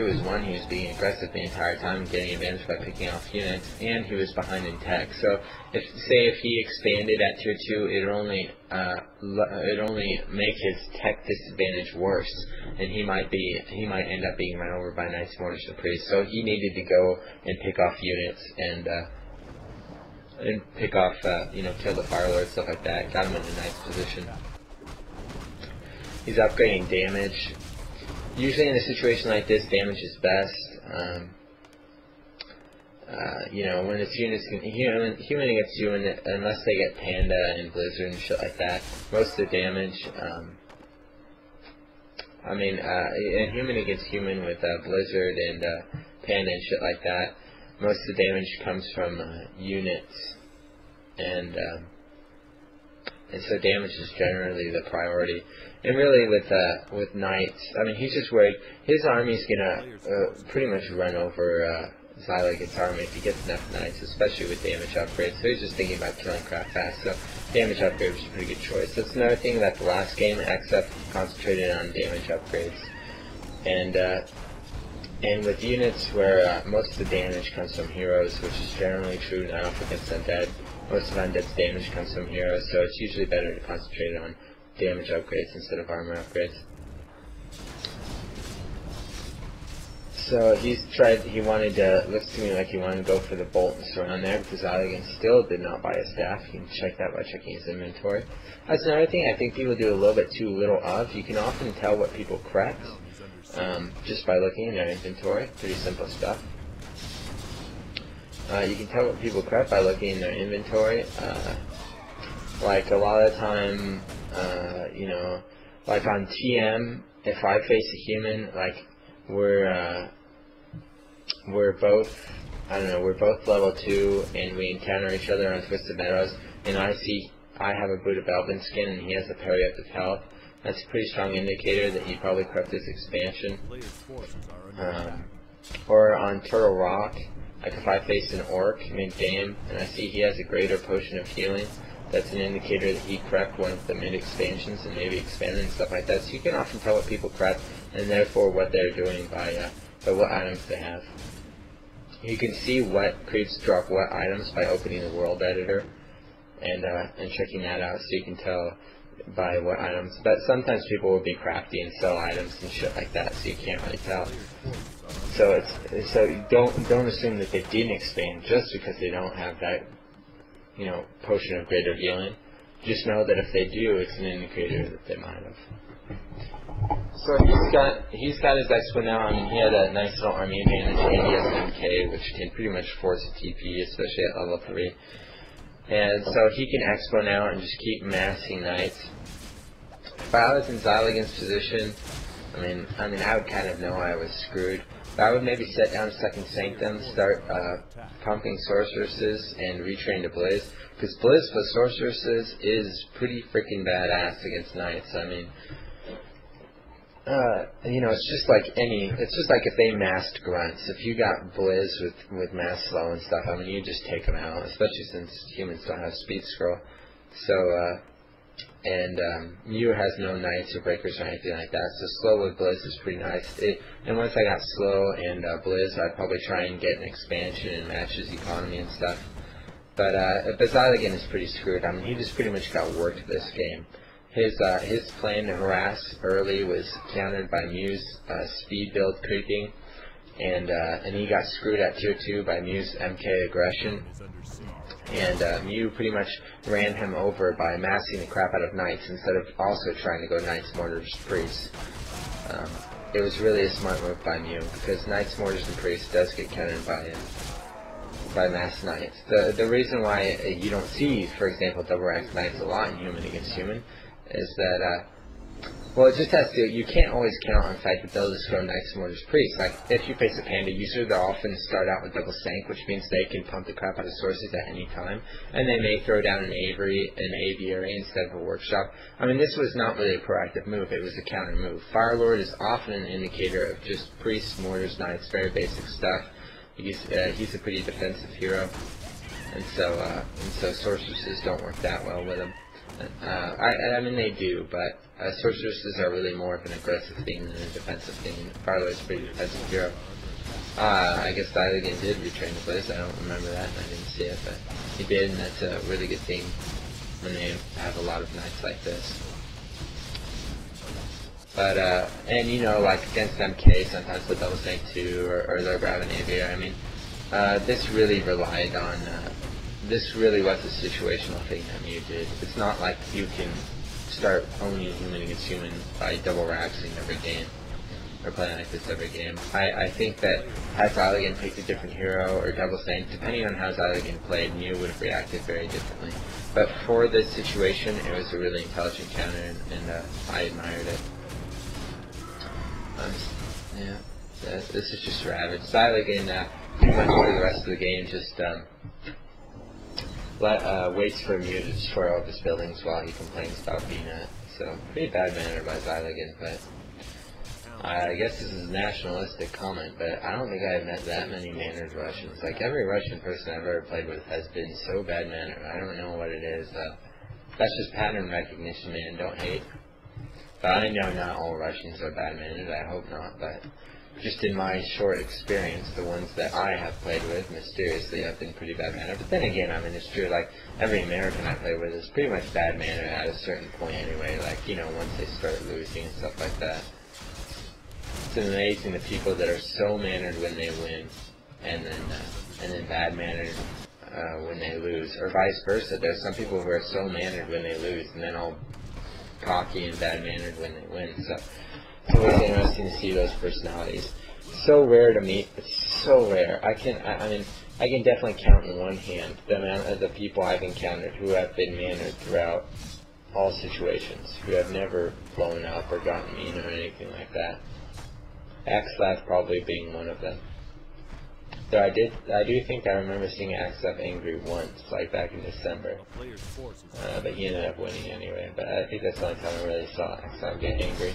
was one, he was being aggressive the entire time, getting advantage by picking off units, and he was behind in tech. So, if he expanded at tier 2, it'd only make his tech disadvantage worse, and he might end up being run over by Knights, Mortars, and Priests. So he needed to go and pick off units and pick off, kill the Fire Lord, stuff like that. Got him in a nice position. He's upgrading damage. Usually in a situation like this, damage is best. When it's human against human, unless they get Panda and Blizzard and shit like that, most of the damage, and human against human with Blizzard and Panda and shit like that, most of the damage comes from units, and so damage is generally the priority. And really with Knights, he's just worried his army's gonna pretty much run over Xyligan's army if he gets enough Knights, especially with damage upgrades. So he's just thinking about killing crap fast. So damage upgrade was a pretty good choice. That's another thing that the last game Axslav concentrated on damage upgrades, and with units where most of the damage comes from heroes, which is generally true not off against undead. Most of undead's damage comes from heroes, so it's usually better to concentrate on damage upgrades instead of armor upgrades. So looks to me like he wanted to go for the bolt and surround there, because Xyligan still did not buy a staff. You can check that by checking his inventory. That's another thing I think people do a little bit too little of. You can often tell what people correct just by looking in their inventory. Pretty simple stuff. You can tell what people correct by looking in their inventory. Like a lot of the time, like on TM, if I face a human, like we're both level 2 and we encounter each other on Twisted Meadows, and I have a Buddha Belvin skin and he has a parry up of health, that's a pretty strong indicator that he probably corrupted his expansion. Or on Turtle Rock, like if I face an orc mid-game and I see he has a greater potion of healing, that's an indicator that he cracked one of the mid-expansions and maybe expanded and stuff like that. So you can often tell what people crack and therefore what they're doing by what items they have. You can see what creeps drop what items by opening the world editor and checking that out, so you can tell by what items. But sometimes people will be crafty and sell items and shit like that, so you can't really tell. So don't assume that they didn't expand just because they don't have that potion of greater healing. Just know that if they do, it's an indicator that they might have. So he's got his expo now. He had a nice little army advantage, and he has an MK, which can pretty much force a TP, especially at level 3. And so he can expo now and just keep massing Knights. If I was in Xyligan's position, I would kind of know I was screwed. But I would maybe set down Second Sanctum, start pumping sorceresses, and retrain to Blizz. Because Blizz with sorceresses is pretty freaking badass against Knights. It's just like if they massed grunts. If you got Blizz with mass slow and stuff, you just take them out, especially since humans don't have speed scroll. So, Miou has no Knights or Breakers or anything like that, so slow with Blizz is pretty nice. And once I got slow and Blizz, I'd probably try and get an expansion and match his economy and stuff. But Xyligan is pretty screwed. He just pretty much got worked this game. His plan to harass early was countered by Miou's speed build creeping, and he got screwed at tier 2 by Miou's MK aggression. And Miou pretty much ran him over by massing the crap out of Knights instead of also trying to go Knights, Mortars, Priests. It was really a smart move by Miou, because Knights, Mortars, and Priests does get countered by mass Knights. The reason why you don't see, for example, double rank Knights a lot in human against human is that well, it just has to. You can't always count on the fact that they'll just go Knights, Mortars, Priests. Like, if you face a Panda user, they'll often start out with double Sank, which means they can pump the crap out of sources at any time, and they may throw down an aviary instead of a workshop. This was not really a proactive move, it was a counter move. Firelord is often an indicator of just Priests, Mortars, Knights, very basic stuff. He's a pretty defensive hero, and so sorceresses don't work that well with him. I mean, they do, but sorceresses are really more of an aggressive thing than a defensive thing. Farlow's pretty defensive hero. I guess Xyligan did retrain the Blizz. I don't remember that, and I didn't see it, but he did, and that's a really good thing when they have a lot of knights like this. But, and you know, like against MK, sometimes they'll double snake too, or they'll grab an aviator. I mean, this really relied on, this really was a situational thing that Miou did. It's not like you can start owning human against human by double raxing every game, or playing like this every game. I think that had Xyligan picked a different hero, or double snake, depending on how Xyligan played, Miou would have reacted very differently. But for this situation, it was a really intelligent counter, and I admired it. Yeah, this is just ravage. Xyligan, pretty much for the rest of the game, just waits for Miou to destroy all of his buildings while he complains about VNet. So, pretty bad manner by Xyligan, but I guess this is a nationalistic comment, but I don't think I've met that many mannered Russians. Like, every Russian person I've ever played with has been so bad mannered. I don't know what it is. That's just pattern recognition, man. Don't hate. But I know not all Russians are bad-mannered, I hope not, but just in my short experience, the ones that I have played with, mysteriously, have been pretty bad-mannered. But then again, I mean, it's true, like, every American I play with is pretty much bad-mannered at a certain point anyway, like, you know, once they start losing and stuff like that. It's amazing the people that are so mannered when they win, and then bad-mannered when they lose, or vice versa. There's some people who are so mannered when they lose, and then all cocky and bad-mannered when they win, so it's always interesting to see those personalities. So rare to meet, it's so rare. I mean, I can definitely count in one hand the amount of the people I've encountered who have been mannered throughout all situations, who have never blown up or gotten mean or anything like that. Axslav probably being one of them. So I do think I remember seeing Axslav angry once, like back in December. But he ended up winning anyway. But I think that's the only time I really saw Axslav get angry.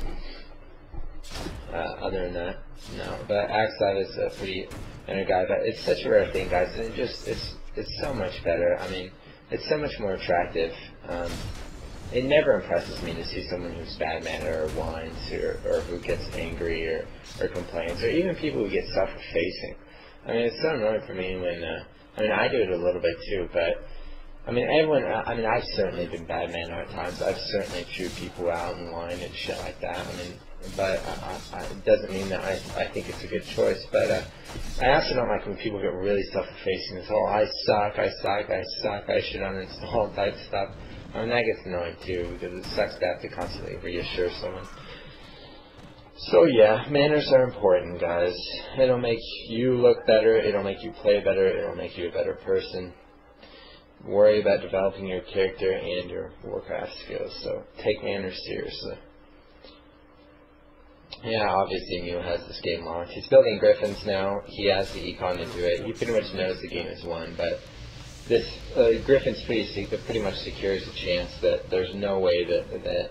Other than that, no. But Axslav is a pretty inner guy. But it's such a rare thing, guys. And it's so much better. I mean, it's so much more attractive. It never impresses me to see someone who's bad-mannered or whines or who gets angry or complains, or even people who get self-effacing. I mean, it's so annoying for me when, I mean, I do it a little bit too, but, I mean, I've certainly been bad-mannered at times. I've certainly chewed people out and whined and shit like that. I mean, but it doesn't mean that I think it's a good choice. But I also don't like when people get really self-effacing. This whole I suck, I should uninstall type stuff. I mean, that gets annoying too, because it sucks to have to constantly reassure someone. So yeah, manners are important, guys. It'll make you look better, it'll make you play better, it'll make you a better person. Worry about developing your character and your Warcraft skills, so take manners seriously. Yeah, obviously Miou has this game locked. He's building Griffins now, he has the econ to do it. He pretty much knows the game is won, but this Griffin's pretty much secures the chance that there's no way that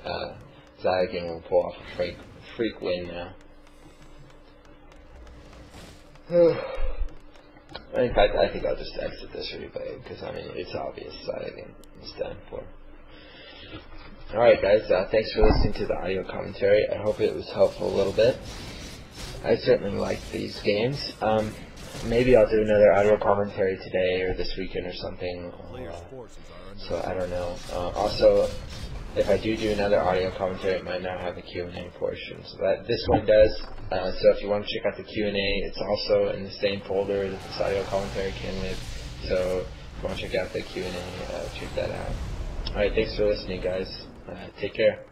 Xyligan will pull off a freak win now. In fact, I think I'll just exit this replay because I mean it's obvious. Xyligan is done for. Alright guys, thanks for listening to the audio commentary. I hope it was helpful a little bit. I certainly like these games. Maybe I'll do another audio commentary today or this weekend or something. So I don't know. Also, if I do another audio commentary, it might not have the Q&A portion. So this one does. So if you want to check out the Q&A, it's also in the same folder that this audio commentary came with. So if you want to check out the Q&A, check that out. Alright, thanks for listening, guys. Take care.